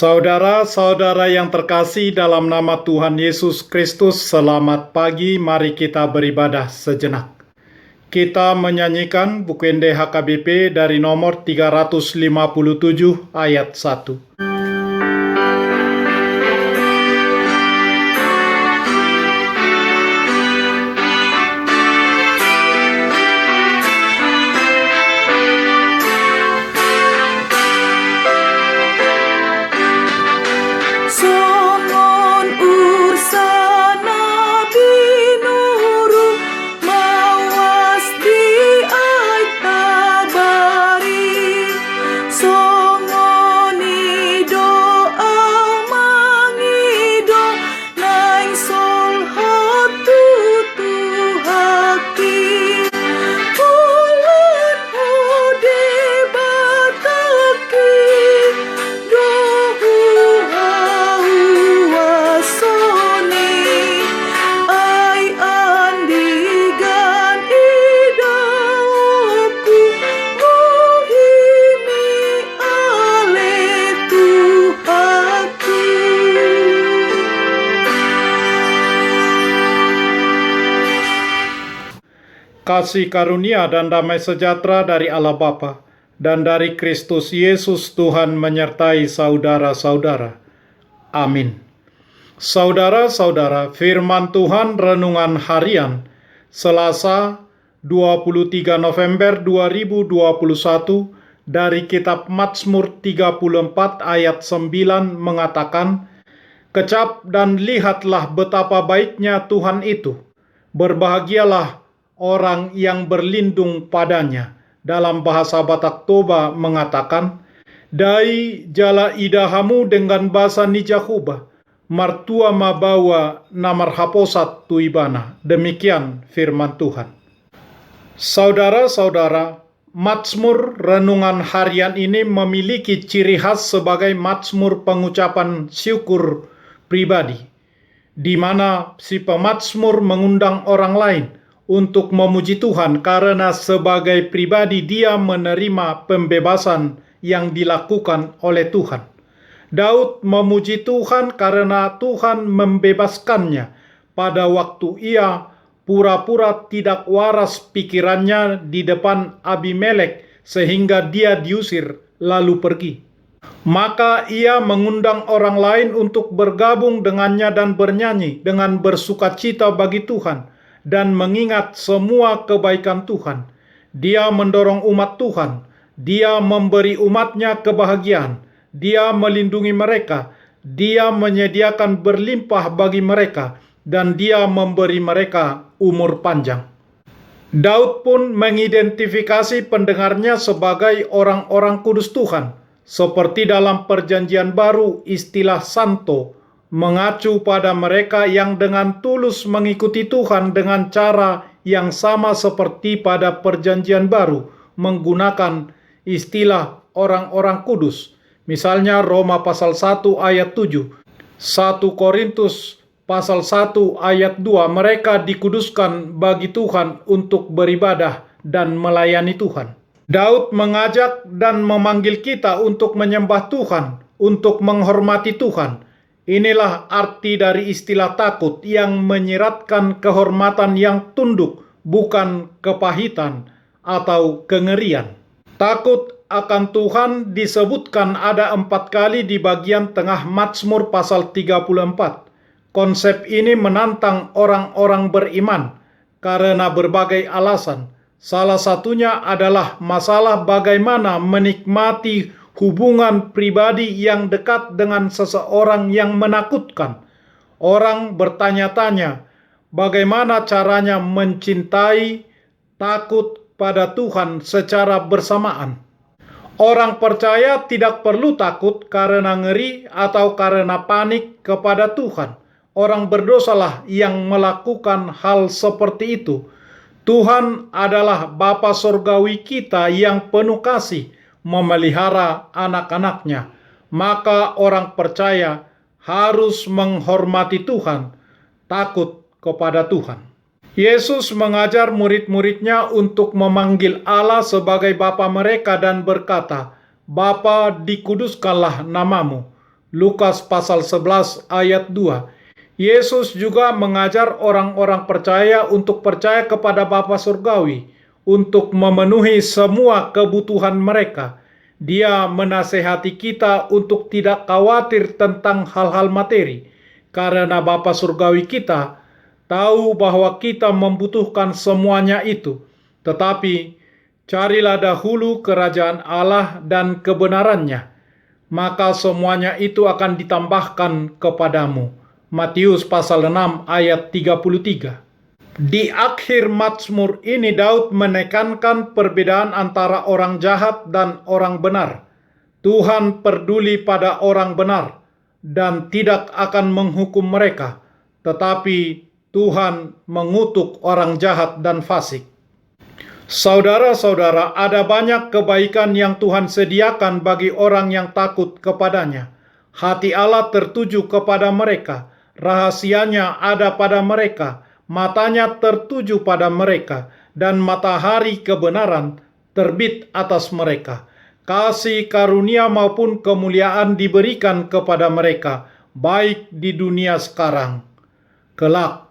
Saudara-saudara yang terkasih dalam nama Tuhan Yesus Kristus, selamat pagi, mari kita beribadah sejenak. Kita menyanyikan buku HKBP dari nomor 357 ayat 1. Kasih karunia dan damai sejahtera dari Allah Bapa dan dari Kristus Yesus Tuhan menyertai saudara-saudara. Amin. Saudara-saudara, firman Tuhan renungan harian Selasa 23 November 2021 dari kitab Mazmur 34 ayat 9 mengatakan, "Kecap dan lihatlah betapa baiknya Tuhan itu, berbahagialah orang yang berlindung padanya." Dalam bahasa Batak Toba mengatakan, "Dai jala idahamu dengan bahasa nijahuba, martua mabawa namar haposat tuibana." Demikian firman Tuhan. Saudara-saudara, Mazmur renungan harian ini memiliki ciri khas sebagai mazmur pengucapan syukur pribadi, di mana si pemazmur mengundang orang lain untuk memuji Tuhan karena sebagai pribadi dia menerima pembebasan yang dilakukan oleh Tuhan. Daud memuji Tuhan karena Tuhan membebaskannya pada waktu ia pura-pura tidak waras pikirannya di depan Abimelek sehingga dia diusir lalu pergi. Maka ia mengundang orang lain untuk bergabung dengannya dan bernyanyi dengan bersukacita bagi Tuhan dan mengingat semua kebaikan Tuhan. Dia mendorong umat Tuhan, dia memberi umatnya kebahagiaan, dia melindungi mereka, dia menyediakan berlimpah bagi mereka, dan dia memberi mereka umur panjang. Daud pun mengidentifikasi pendengarnya sebagai orang-orang kudus Tuhan, seperti dalam Perjanjian Baru istilah santo mengacu pada mereka yang dengan tulus mengikuti Tuhan dengan cara yang sama seperti pada Perjanjian Baru menggunakan istilah orang-orang kudus. Misalnya Roma pasal 1 ayat 7, 1 Korintus pasal 1 ayat 2, mereka dikuduskan bagi Tuhan untuk beribadah dan melayani Tuhan. Daud mengajak dan memanggil kita untuk menyembah Tuhan, untuk menghormati Tuhan. Inilah arti dari istilah takut yang menyiratkan kehormatan yang tunduk, bukan kepahitan atau kengerian. Takut akan Tuhan disebutkan ada 4 kali di bagian tengah Mazmur pasal 34. Konsep ini menantang orang-orang beriman karena berbagai alasan. Salah satunya adalah masalah bagaimana menikmati hubungan pribadi yang dekat dengan seseorang yang menakutkan. Orang bertanya-tanya, bagaimana caranya mencintai, takut pada Tuhan secara bersamaan. Orang percaya tidak perlu takut karena ngeri atau karena panik kepada Tuhan. Orang berdosalah yang melakukan hal seperti itu. Tuhan adalah Bapa Surgawi kita yang penuh kasih, memelihara anak-anaknya. Maka orang percaya harus menghormati Tuhan, takut kepada Tuhan. Yesus mengajar murid-muridnya untuk memanggil Allah sebagai Bapa mereka dan berkata, "Bapa, dikuduskanlah namamu." Lukas pasal 11 ayat 2. Yesus juga mengajar orang-orang percaya untuk percaya kepada Bapa Surgawi untuk memenuhi semua kebutuhan mereka. Dia menasehati kita untuk tidak khawatir tentang hal-hal materi, karena Bapa Surgawi kita tahu bahwa kita membutuhkan semuanya itu. Tetapi carilah dahulu kerajaan Allah dan kebenarannya, maka semuanya itu akan ditambahkan kepadamu. Matius pasal 6 ayat 33. Di akhir Mazmur ini Daud menekankan perbedaan antara orang jahat dan orang benar. Tuhan peduli pada orang benar dan tidak akan menghukum mereka, tetapi Tuhan mengutuk orang jahat dan fasik. Saudara-saudara, ada banyak kebaikan yang Tuhan sediakan bagi orang yang takut kepadanya. Hati Allah tertuju kepada mereka, rahasianya ada pada mereka, matanya tertuju pada mereka, dan matahari kebenaran terbit atas mereka. Kasih karunia maupun kemuliaan diberikan kepada mereka, baik di dunia sekarang, kelak,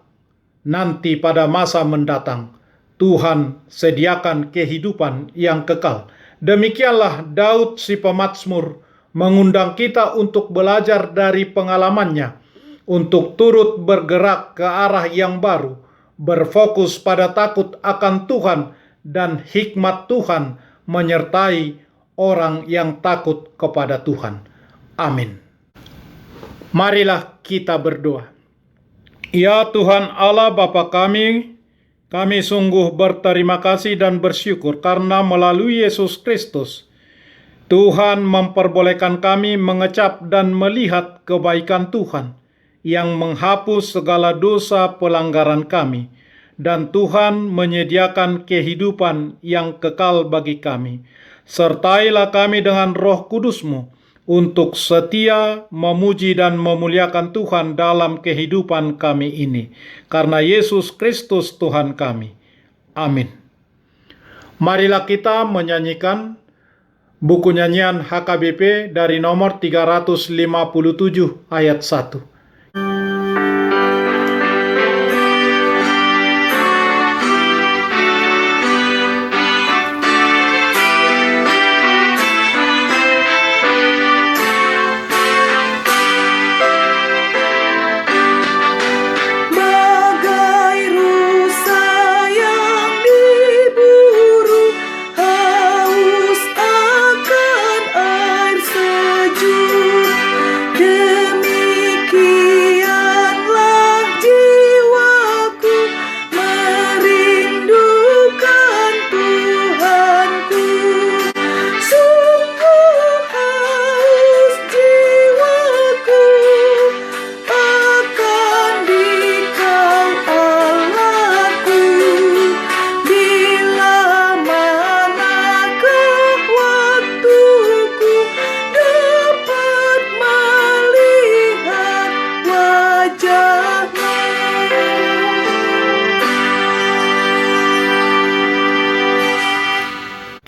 nanti pada masa mendatang. Tuhan sediakan kehidupan yang kekal. Demikianlah Daud si pemazmur mengundang kita untuk belajar dari pengalamannya, untuk turut bergerak ke arah yang baru, berfokus pada takut akan Tuhan dan hikmat Tuhan menyertai orang yang takut kepada Tuhan. Amin. Marilah kita berdoa. Ya Tuhan Allah Bapa kami sungguh berterima kasih dan bersyukur karena melalui Yesus Kristus, Tuhan memperbolehkan kami mengecap dan melihat kebaikan Tuhan yang menghapus segala dosa pelanggaran kami, dan Tuhan menyediakan kehidupan yang kekal bagi kami. Sertailah kami dengan Roh Kudus-Mu untuk setia memuji dan memuliakan Tuhan dalam kehidupan kami ini. Karena Yesus Kristus Tuhan kami. Amin. Marilah kita menyanyikan buku nyanyian HKBP dari nomor 357 ayat 1.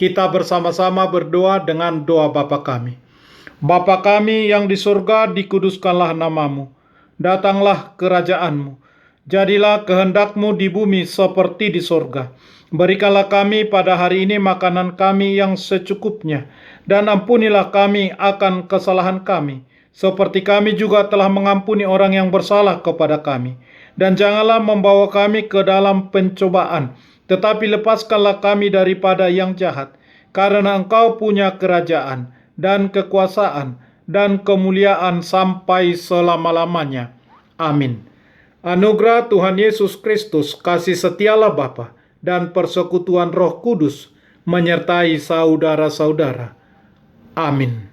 Kita bersama-sama berdoa dengan doa Bapa kami. Bapa kami yang di surga, dikuduskanlah namamu. Datanglah kerajaan-Mu. Jadilah kehendak-Mu di bumi seperti di surga. Berikanlah kami pada hari ini makanan kami yang secukupnya. Dan ampunilah kami akan kesalahan kami, seperti kami juga telah mengampuni orang yang bersalah kepada kami. Dan janganlah membawa kami ke dalam pencobaan, tetapi lepaskanlah kami daripada yang jahat, karena Engkau punya kerajaan dan kekuasaan dan kemuliaan sampai selama-lamanya. Amin. Anugerah Tuhan Yesus Kristus, kasih setialah Bapa, dan persekutuan Roh Kudus menyertai saudara-saudara. Amin.